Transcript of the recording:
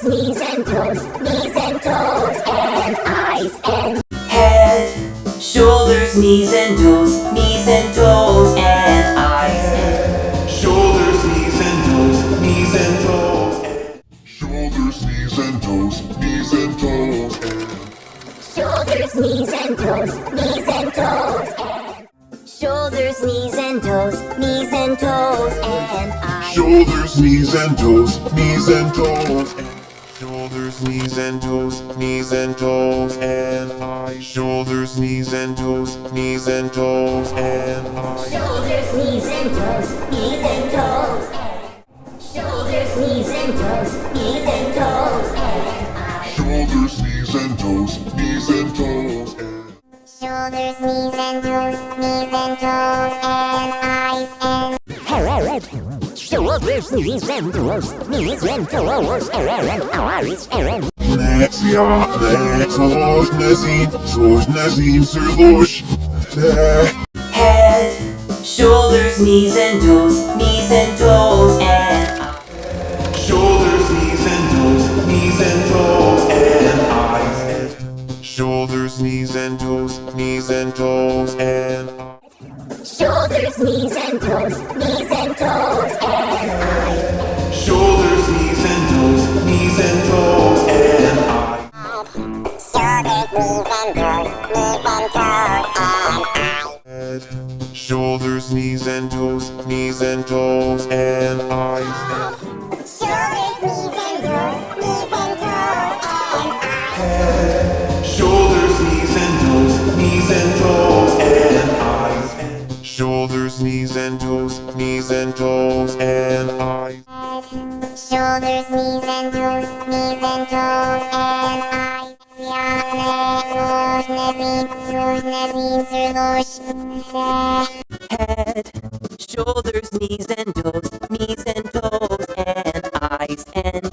knees and toes, and eyes and head, shoulders, knees and toes, and eyes. Shoulders, knees and toes, and shoulders, knees and toes, shoulders, knees and toes, and shoulders, knees and toes, and eyes. shoulders, knees and toes, and shoulders, knees and toes, and eyes. Shoulders, knees and toes, and eyes. Shoulders, knees and toes, and shoulders, knees and toes, and eyes. Shoulders, knees and toes, and Shoulders, knees and toes, and eyes and head. Shoulders, knees and toes, and eyes and Head, shoulders, knees and toes, and eyes. shoulders, knees and toes, and eyes. Shoulders, knees and toes, and shoulders, knees and toes, and eyes. shoulders, knees and toes, and eyes. Shoulders, knees and toes, and eyes. Shoulders, knees and toes, and eyes. Shoulders, knees and toes, and eyes. Shoulders, knees and toes, and eyes. Head, shoulders, knees and toes, and eyes and